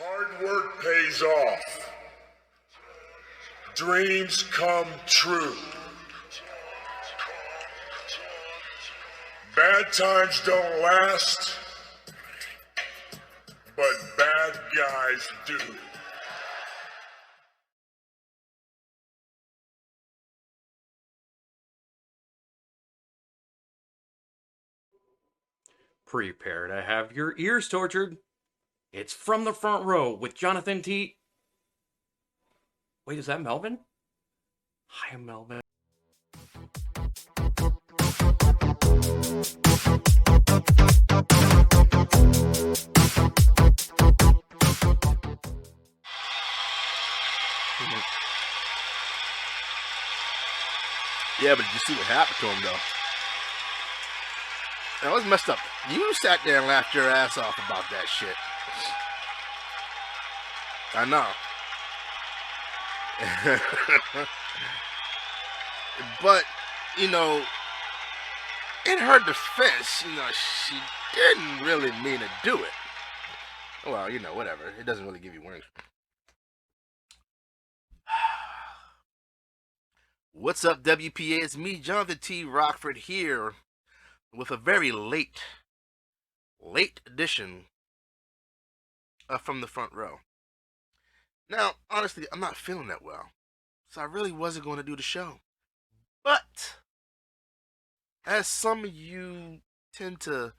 Hard work pays off. Dreams come true. Bad times don't last, but bad guys do. Prepare to have your ears tortured. It's From the Front Row with Johnathan T. Wait, is that Melvin? Hi, Melvin. Yeah, but did you see what happened to him, though? That was messed up. You sat there and laughed your ass off about that shit. I know. But, you know, in her defense, you know, she didn't really mean to do it. Well, you know, whatever. It doesn't really give you warnings. What's up, WPA? It's me, Johnathan T. Rokford, here with a very late edition of From the Front Row. Now, honestly, I'm not feeling that well, so I really wasn't going to do the show. But, as some of you tend to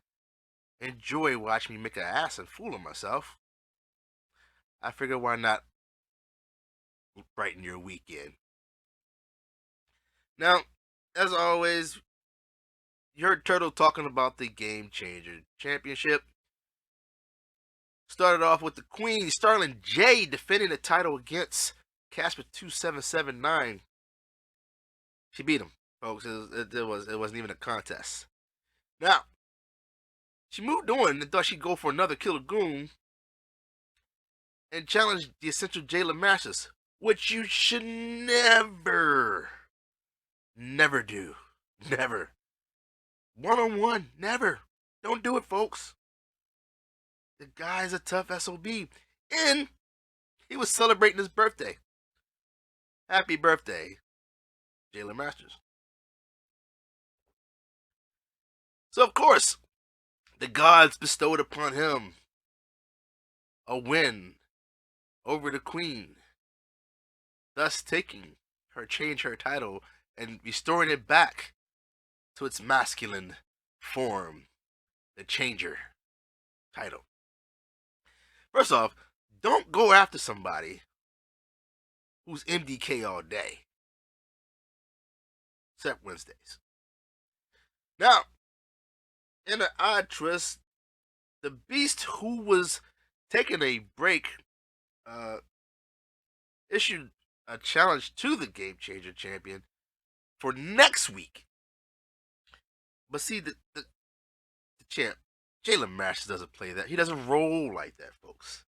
enjoy watching me make an ass and fool of myself, I figured why not brighten your weekend. Now, as always, you heard Turtle talking about the Game Changer Championship. Started off with the Queen, Starling J, defending the title against Casper 2779. She beat him, folks. It wasn't even a contest. Now, she moved on and thought she'd go for another Killer Goon and challenged the Essential Jayla Masters, which you should never do. Never. One-on-one. Never. Don't do it, folks. The guy's a tough SOB. And he was celebrating his birthday. Happy birthday, Jayla Masters. So, of course, the gods bestowed upon him a win over the Queen, thus taking her title and restoring it back to its masculine form, the Changer title. First off, don't go after somebody who's MDK all day, except Wednesdays. Now, in an odd twist, the Beast, who was taking a break, issued a challenge to the Game Changer champion for next week. But see, the champ, Jayla Masters, doesn't play that. He doesn't roll like that, folks.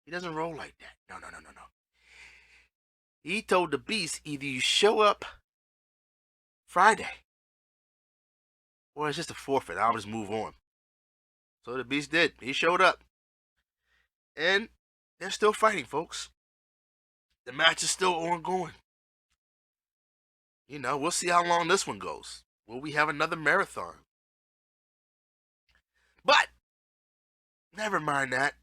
He doesn't roll like that. No. He told the Beast, either you show up Friday, or it's just a forfeit. I'll just move on. So the Beast did. He showed up. And they're still fighting, folks. The match is still ongoing. You know, we'll see how long this one goes. Will we have another marathon? But, never mind that.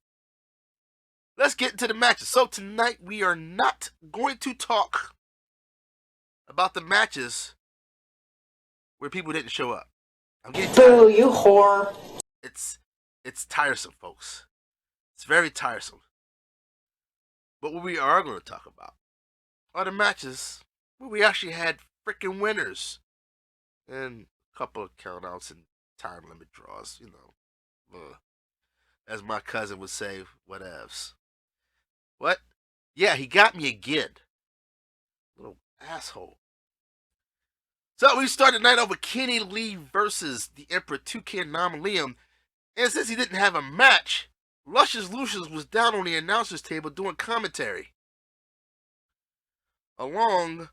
Let's get into the matches. So tonight we are not going to talk about the matches where people didn't show up. I'm getting tired. Boo, you whore. It's tiresome, folks. It's very tiresome. But what we are going to talk about are the matches where we actually had freaking winners and a couple of countouts and time limit draws, you know. As my cousin would say, whatevs. What? Yeah, he got me again. Little asshole. So we started the night off with Kenny Lee versus the Emperor Toucan Liam. And since he didn't have a match, Luscious Lucius was down on the announcer's table doing commentary, along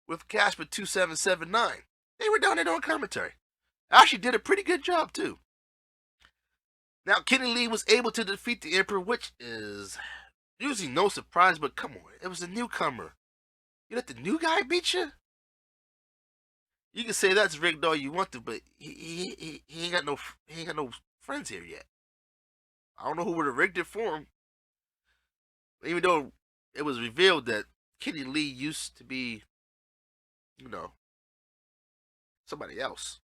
with Casper 2779. They were down there doing commentary. Actually did a pretty good job, too. Now, Kenny Lee was able to defeat the Emperor, which is usually no surprise, but come on, it was a newcomer. You let the new guy beat you? You can say that's rigged all you want to, but he ain't got no friends here yet. I don't know who would have rigged it for him. Even though it was revealed that Kenny Lee used to be, somebody else.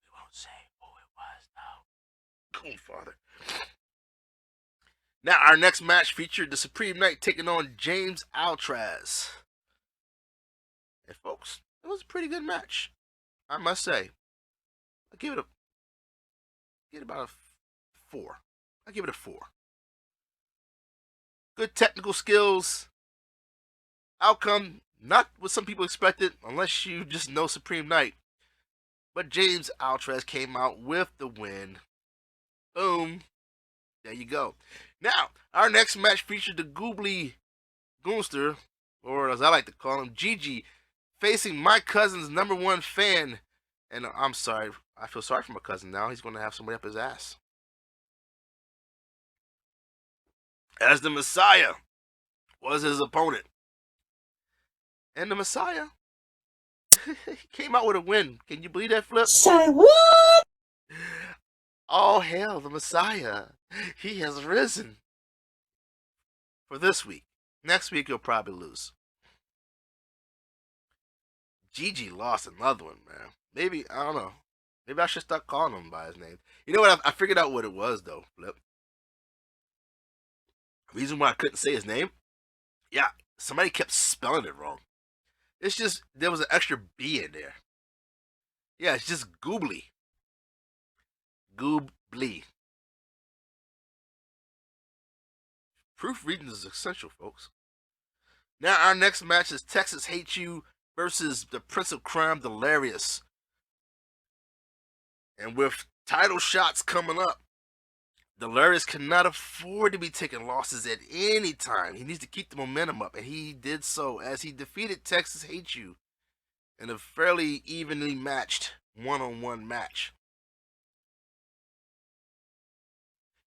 We won't say who it was, though. Cool, Father. Now, our next match featured the Supreme Knight taking on James Altraz. And folks, it was a pretty good match, I must say. I give it about a 4. I give it a 4. Good technical skills. Outcome, not what some people expected, unless you just know Supreme Knight. But James Altraz came out with the win. Boom. There you go. Now, our next match featured the Goobly Goonster, or as I like to call him, Gigi, facing my cousin's #1 fan. And I'm sorry, I feel sorry for my cousin now. He's going to have somebody up his ass. As the Messiah was his opponent. And the Messiah came out with a win. Can you believe that, Flip? Say what? All hail the Messiah. He has risen. For this week. Next week he'll probably lose. Gigi lost another one, man. Maybe, I don't know. Maybe I should start calling him by his name. You know what? I figured out what it was, though, Flip. Reason why I couldn't say his name? Yeah, somebody kept spelling it wrong. It's just, there was an extra B in there. Yeah, it's just Goobly. Goobly. Proofreading is essential, folks. Now, our next match is Texas Hate You versus the Prince of Crime, Delirious. And with title shots coming up, Delirious cannot afford to be taking losses at any time. He needs to keep the momentum up, and he did so as he defeated Texas Hate You in a fairly evenly matched one-on-one match.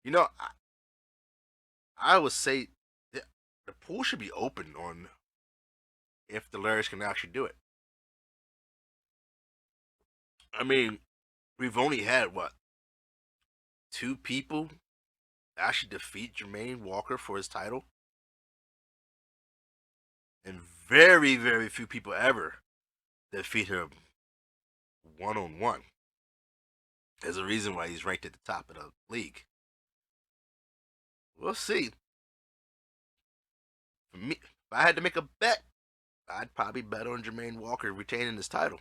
You know, I would say the pool should be open on if Delirious can actually do it. I mean, we've only had, 2 people actually defeat Jermaine Walker for his title? And very, very few people ever defeat him one-on-one. There's a reason why he's ranked at the top of the league. We'll see. For me, if I had to make a bet, I'd probably bet on Jermaine Walker retaining his title.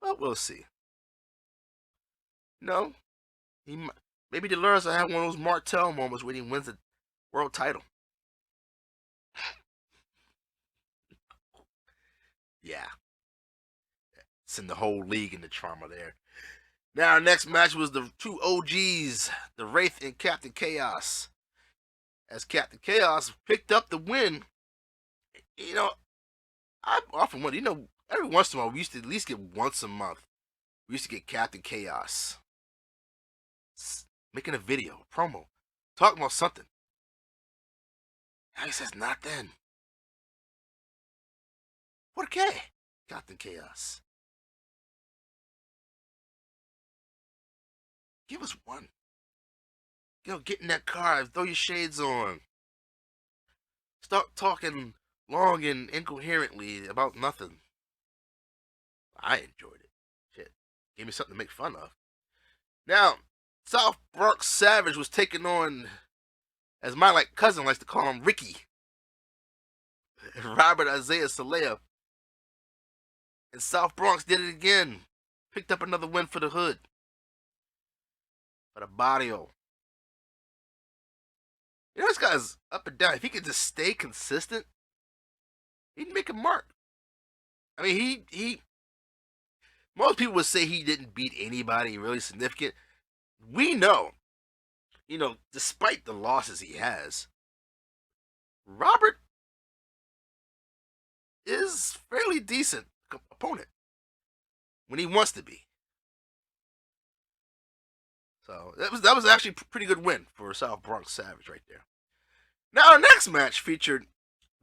But we'll see. No, maybe Delirious will have one of those Martel moments when he wins the world title. Yeah. Send the whole league into trauma there. Now, our next match was the 2 OGs, the Wraith and Captain Chaos. As Captain Chaos picked up the win, I often wonder, every once in a while, we used to at least get once a month. We used to get Captain Chaos making a video, a promo, talking about something. Now he says, not then. Por qué, Captain Chaos? Give us one. Get in that car, throw your shades on. Start talking long and incoherently about nothing. I enjoyed it. Shit. Gave me something to make fun of. Now, South Bronx Savage was taking on, as my cousin likes to call him, Ricky. Robert Isaiah Salea. And South Bronx did it again. Picked up another win for the hood. For the barrio. This guy's up and down. If he could just stay consistent, he'd make a mark. I mean, he most people would say he didn't beat anybody really significant. We know, despite the losses he has, Robert is fairly decent opponent when he wants to be. So that was actually a pretty good win for South Bronx Savage right there. Now our next match featured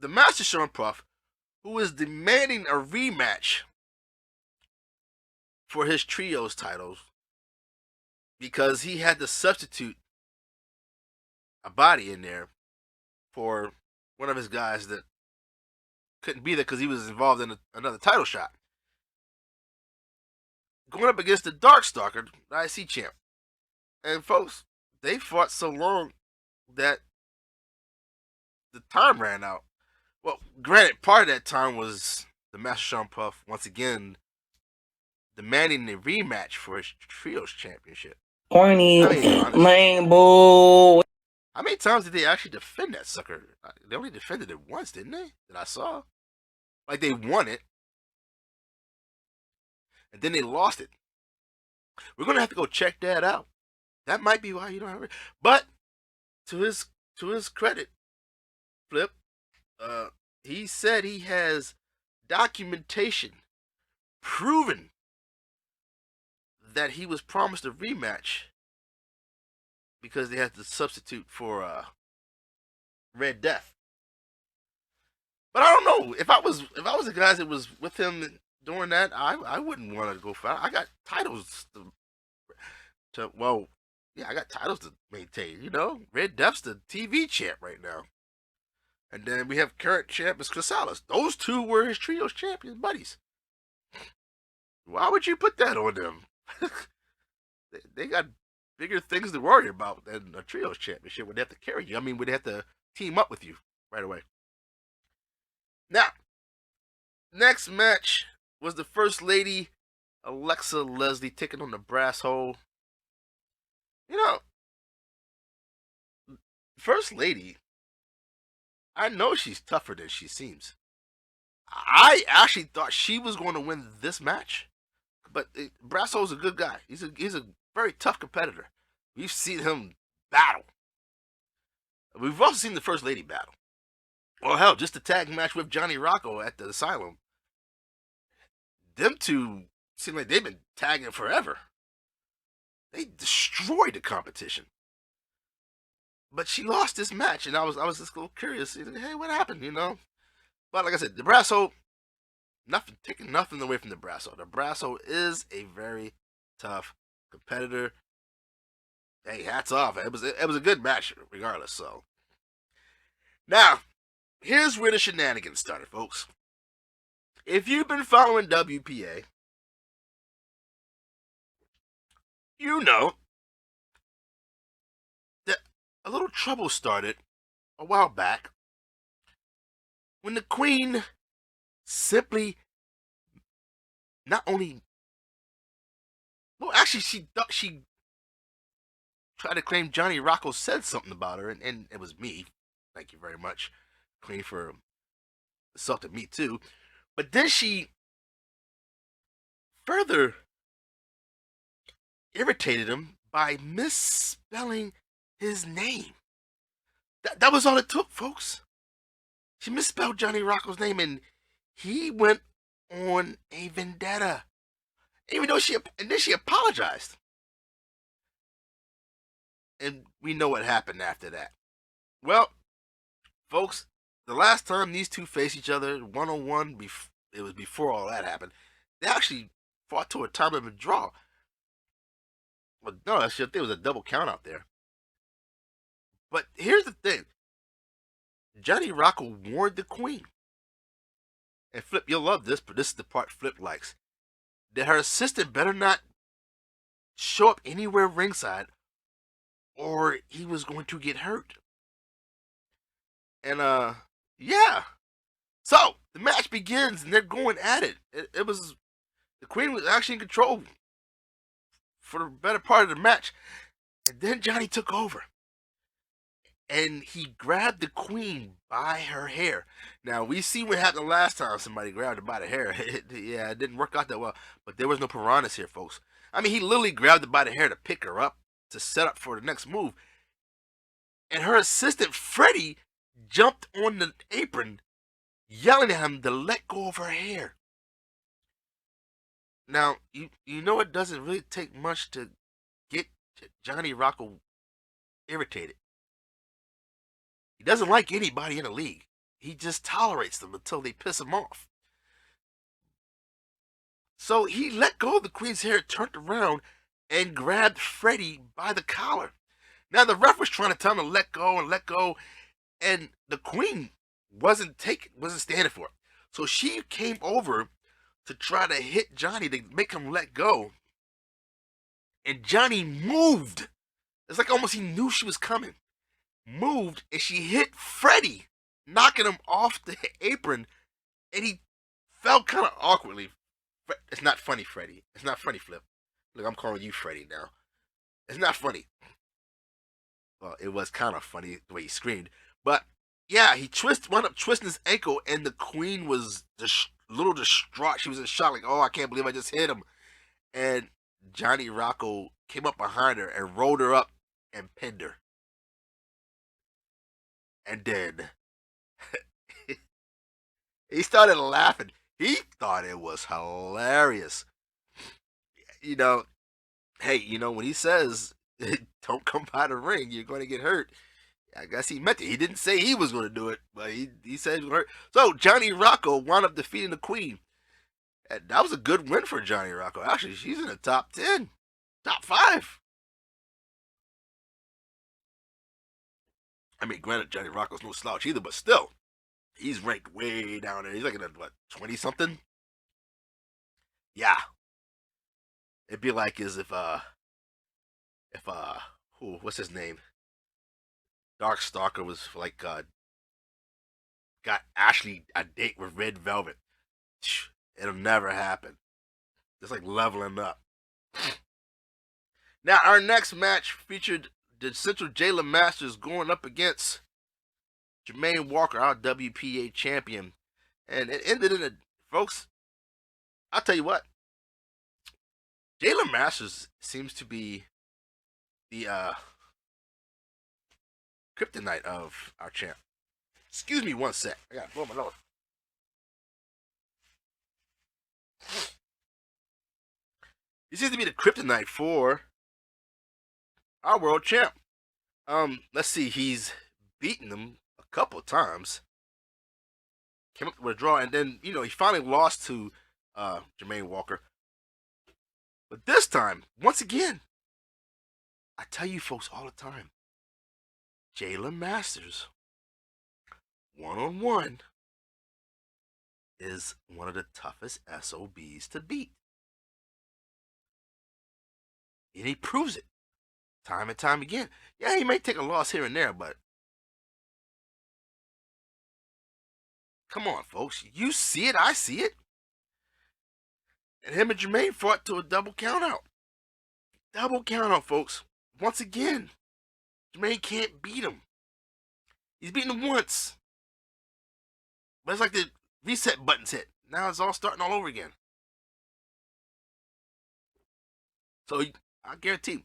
the Master Sean Puff, who is demanding a rematch for his trios titles because he had to substitute a body in there for one of his guys that couldn't be there because he was involved in another title shot. Going up against the Darkstalker, the IC champ. And folks, they fought so long that the time ran out. Well, granted, part of that time was the Master Sean Puff once again demanding a rematch for his trios championship. Horny, honestly, lame bull. how many times did they actually defend that sucker? They only defended it once, didn't they? That I saw. Like they won it, and then they lost it. We're gonna have to go check that out. That might be why you don't have it. But to his credit, Flip, he said he has documentation proving that he was promised a rematch because they had to substitute for Red Death. But I don't know if I was the guys that was with him doing that, I wouldn't want to go fight. I got titles to I got titles to maintain. You know, Red Death's the TV champ right now, and then we have current champ is Chrysalis. Those two were his trios champions buddies. Why would you put that on them? they got bigger things to worry about than a trios championship when they have to carry you. I mean, when they have to team up with you right away. Now, next match was the First Lady, Alexa Leslie, taking on the Brass Hole. You know, First Lady, I know she's tougher than she seems. I actually thought she was going to win this match, but Brass Hole's a good guy. He's a very tough competitor. We've seen him battle. We've also seen the First Lady battle. Well, hell, just the tag match with Johnny Rocco at the Asylum. Them two seem like they've been tagging forever. They destroyed the competition. But she lost this match, and I was just a little curious. Hey, what happened, you know? But like I said, the Brass Hole, taking nothing away from the Brass Hole. The Brass Hole is a very tough competitor. Hey, hats off. It was a good match regardless. So now, here's where the shenanigans started, folks. If you've been following WPA, you know that a little trouble started a while back when the Queen simply not only, well, actually, she tried to claim Johnny Rocco said something about her, and it was me. Thank you very much, Queen, for assaulting me too. But then she further irritated him by misspelling his name. That was all it took, folks. She misspelled Johnny Rocco's name, and he went on a vendetta. Even though she apologized. And we know what happened after that. Well, folks, the last time these two faced each other one-on-one, it was before all that happened, they actually fought to a time limit draw. Well, no, actually, I think it was a double count out there. But here's the thing. Johnny Rocco warned the Queen. And Flip, you'll love this, but this is the part Flip likes. That her assistant better not show up anywhere ringside or he was going to get hurt. And, yeah. So, the match begins and they're going at it. It was, the Queen was actually in control for the better part of the match. And then Johnny took over. And he grabbed the Queen by her hair. Now, we see what happened last time somebody grabbed her by the hair. It didn't work out that well. But there was no piranhas here, folks. I mean, he literally grabbed her by the hair to pick her up, to set up for the next move. And her assistant, Freddie, jumped on the apron, yelling at him to let go of her hair. Now, you know it doesn't really take much to get Johnny Rocco irritated. He doesn't like anybody in the league. He just tolerates them until they piss him off. So he let go of the Queen's hair, turned around, and grabbed Freddie by the collar. Now the ref was trying to tell him to let go, and the Queen wasn't standing for it. So she came over to try to hit Johnny to make him let go. And Johnny moved. It's like almost he knew she was coming. Moved, and she hit Freddie, knocking him off the apron, and he fell kind of awkwardly. It's not funny, Freddie. It's not funny, Flip. Look, I'm calling you Freddie now. It's not funny. Well, it was kind of funny the way he screamed. But, yeah, he wound up twisting his ankle, and the Queen was a little distraught. She was in shock, like, oh, I can't believe I just hit him. And Johnny Rocco came up behind her and rolled her up and pinned her. And then he started laughing. He thought it was hilarious. You know, hey, when he says, don't come by the ring, you're going to get hurt. I guess he meant it. He didn't say he was going to do it, but he said he was going to hurt. So Johnny Rocco wound up defeating the Queen. And that was a good win for Johnny Rocco. Actually, she's in the top 10, top 5. I mean, granted, Johnny Rocco's no slouch either, but still, he's ranked way down there. He's like in the, 20-something? Yeah. It'd be like as if what's his name? Darkstalker was like, got Ashley a date with Red Velvet. It'll never happen. It's like leveling up. Now, our next match featured the Central Jayla Masters going up against Jermaine Walker, our WPA champion. And it ended in a, folks, I'll tell you what. Jayla Masters seems to be the kryptonite of our champ. Excuse me one sec. I gotta blow my nose. He seems to be the kryptonite for our world champ. Let's see. He's beaten him a couple of times. Came up with a draw, and then, he finally lost to Jermaine Walker. But this time, once again, I tell you folks all the time, Jayla Masters, one-on-one, is one of the toughest SOBs to beat. And he proves it time and time again. Yeah, he may take a loss here and there, but come on, folks. You see it, I see it. And him and Jermaine fought to a double countout. Double countout, folks. Once again, Jermaine can't beat him. He's beaten him once. But it's like the reset button's hit. Now it's all starting all over again. So I guarantee,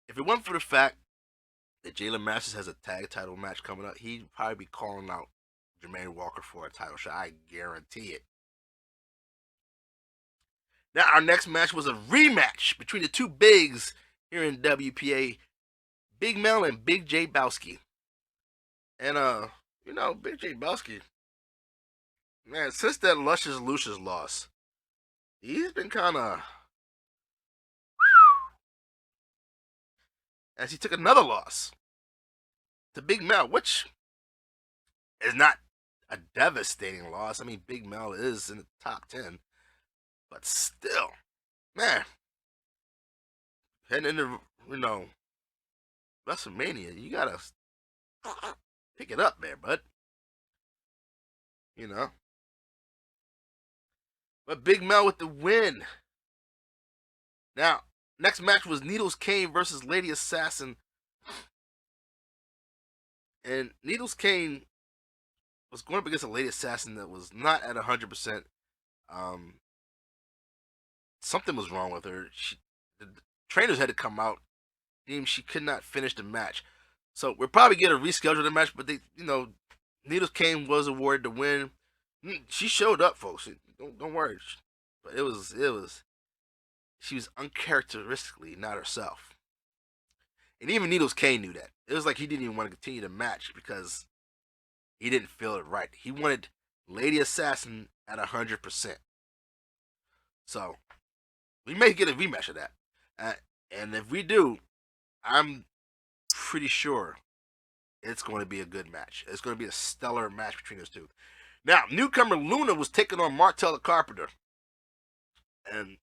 if it wasn't for the fact that Jayla Masters has a tag title match coming up, he'd probably be calling out Jermaine Walker for a title shot. I guarantee it. Now, our next match was a rematch between the two bigs here in WPA, Big Mel and Big J Bowski. And, Big J Bowski, man, since that Luscious Lucius loss, he's been kind of, as he took another loss to Big Mel, which is not a devastating loss. I mean, Big Mel is in the top 10. But still, man, heading into, WrestleMania, you gotta pick it up there, bud. But Big Mel with the win. Now, next match was Needles Kane versus Lady Assassin. And Needles Kane was going up against a Lady Assassin that was not at 100%. Something was wrong with her. The trainers had to come out. Deemed she could not finish the match. So we'll probably get a reschedule the match, but Needles Kane was awarded the win. She showed up, folks. Don't worry. But it was she was uncharacteristically not herself. And even Needles K knew that. It was like he didn't even want to continue the match because he didn't feel it right. He wanted Lady Assassin at 100%. So we may get a rematch of that. And if we do, I'm pretty sure it's going to be a good match. It's going to be a stellar match between those two. Now, newcomer Luna was taking on Martel the Carpenter. And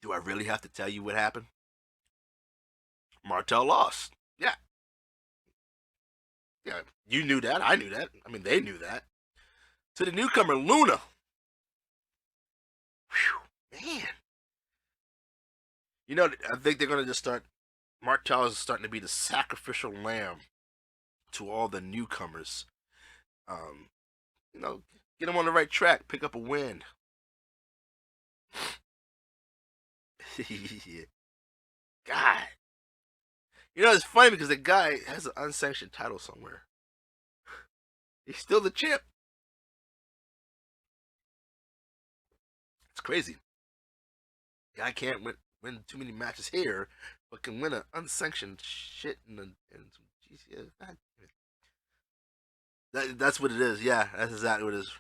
do I really have to tell you what happened? Martel lost. Yeah. Yeah, you knew that. I knew that. I mean, they knew that. To the newcomer Luna. Whew, man. You know, I think they're going to just start. Martel is starting to be the sacrificial lamb to all the newcomers. You know, get them on the right track, pick up a win. God. You know, it's funny because the guy has an unsanctioned title somewhere. He's still the champ. It's crazy. Guy can't win too many matches here, but can win an unsanctioned shit in some GCS. That's what it is. Yeah, that's exactly what it is.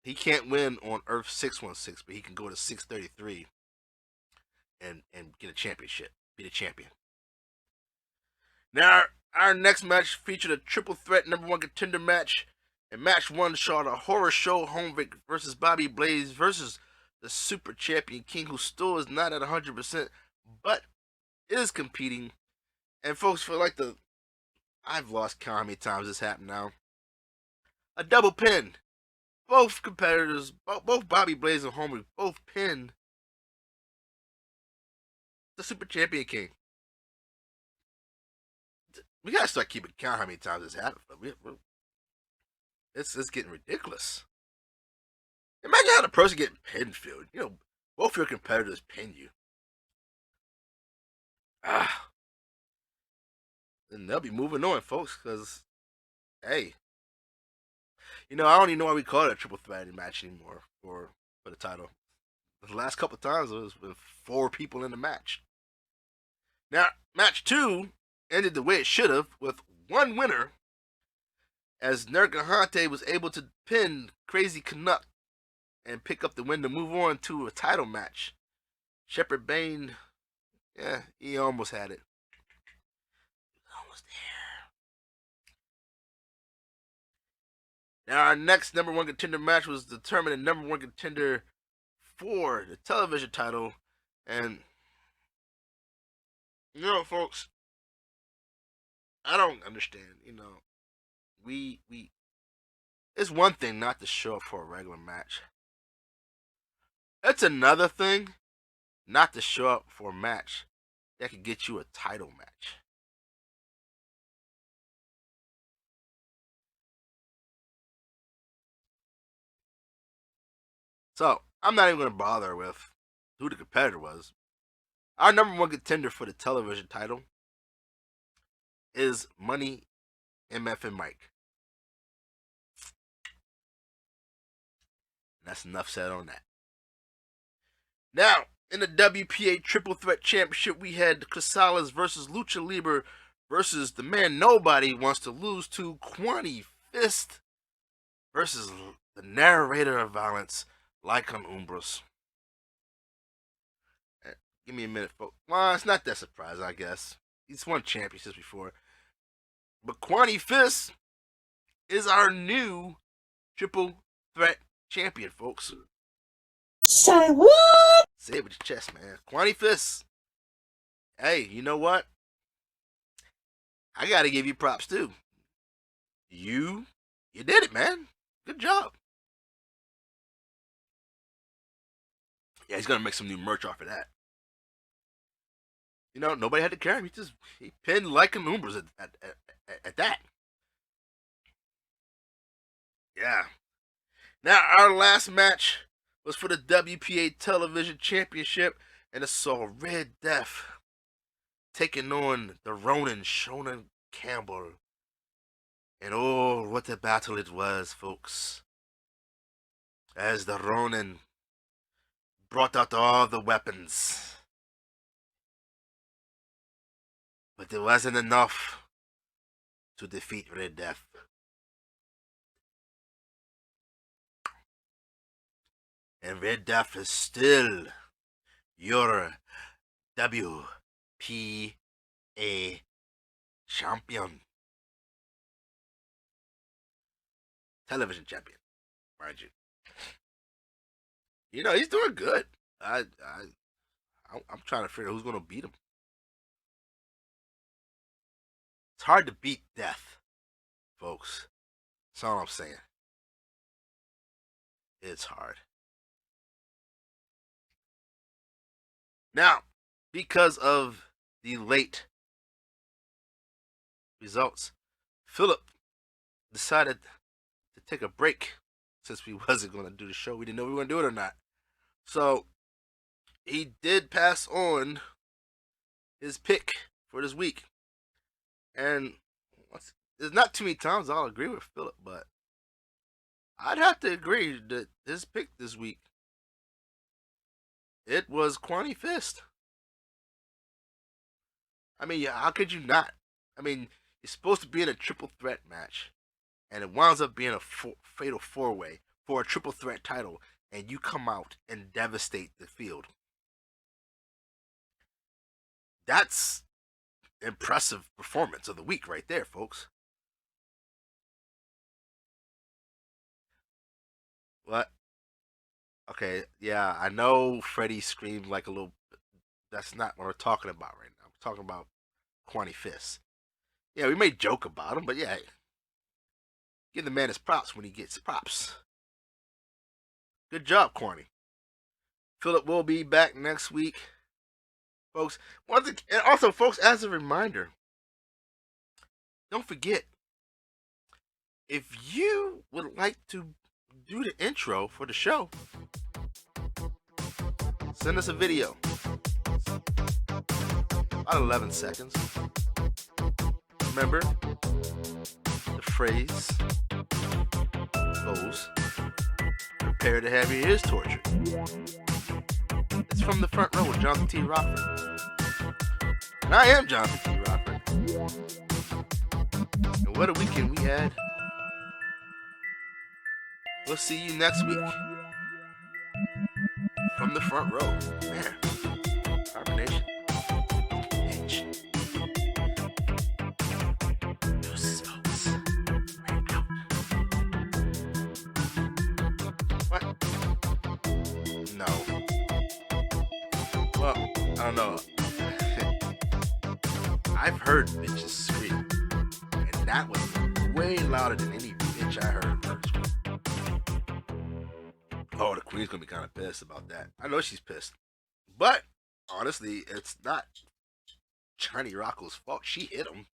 He can't win on Earth 616, but he can go to 633 and get a championship, be the champion. Now, our next match featured a triple threat #1 contender match. And match 1 saw the Horror Show Holmvik versus Bobby Blaze versus the Super Champion King, who still is not at 100%, but is competing. And folks, for like I've lost count how many times this happened now. A double pin. Both competitors, both Bobby Blaze and Holmvik, both pinned the Super Champion King. We gotta start keeping count how many times this happened. It's getting ridiculous. Imagine how the person getting pinned feels. You know, both your competitors pin you. And they'll be moving on, folks, because, hey, you know, I don't even know why we call it a triple threat match anymore for the title. The last couple of times, it was with 4 people in the match. Now, match 2 ended the way it should have, with 1 winner, as Johnathan was able to pin Crazy Canuck and pick up the win to move on to a title match. Shepherd Bane, yeah, he almost had it. Almost there. Now, our next #1 contender match was determined the #1 contender for the television title. And, you know, folks, I don't understand, you know. It's one thing not to show up for a regular match. It's another thing not to show up for a match that could get you a title match. So, I'm not even going to bother with who the competitor was. Our #1 contender for the television title is Money MF and Mike. That's enough said on that. Now, in the WPA Triple Threat Championship, we had Casales versus Lucha Libre versus the man nobody wants to lose to, Quani Fist, versus the narrator of violence, Lycon Umbros. Give me a minute, folks. Well, it's not that surprising, I guess. He's won championships before. But Quani Fist is our new Triple Threat champion, folks. Say what? Say it with your chest, man. Quani Fist. Hey, you know what? I gotta give you props too. You did it, man. Good job. Yeah, he's gonna make some new merch off of that. You know, nobody had to carry him. He pinned like a numbers at that. Yeah. Now, our last match was for the WPA Television Championship, and it saw Red Death taking on the Ronin, Shonen Campbell. And oh, what a battle it was, folks. As the Ronin brought out all the weapons. But it wasn't enough to defeat Red Death. And Red Death is still your WPA champion. Television champion, mind you. You know, he's doing good. I'm trying to figure out who's going to beat him. It's hard to beat Death, folks. That's all I'm saying. It's hard. Now, because of the late results, Philip decided to take a break since we wasn't going to do the show. We didn't know we were going to do it or not. So, he did pass on his pick for this week. And there's not too many times I'll agree with Philip, but I'd have to agree that his pick this week, it was Quanny Fist. I mean, how could you not? I mean, you're supposed to be in a triple threat match, and it winds up being a fatal four-way for a triple threat title, and you come out and devastate the field. That's impressive performance of the week right there, folks. What? Okay, yeah, I know Freddie screamed like a little. That's not what we're talking about right now. We're talking about Quanny Fist. Yeah, we may joke about him, but yeah, give the man his props when he gets props. Good job, Quanny. Philip will be back next week, folks. And also, folks, as a reminder, don't forget, if you would like to do the intro for the show, send us a video. About 11 seconds. Remember, the phrase goes, prepare to have your ears tortured. It's from the front row with Johnathan T. Rokford. And I am Johnathan T. Rokford. And what a weekend we had. We'll see you next week. From the front row. Man, carbonation. Bitch. Yourselves. Ran out. What? No. Well, I don't know. I've heard bitches scream. And that was way louder than any bitch I heard her scream. Oh, the queen's gonna be kind of pissed about that. I know she's pissed. But, honestly, it's not Johnny Rocco's fault. She hit him.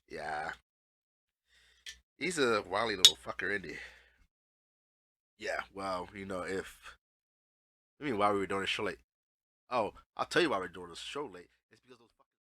Yeah. He's a wily little fucker, isn't he? Yeah, well, you know, why we were doing this show late? Oh, I'll tell you why we're doing this show late. It's because those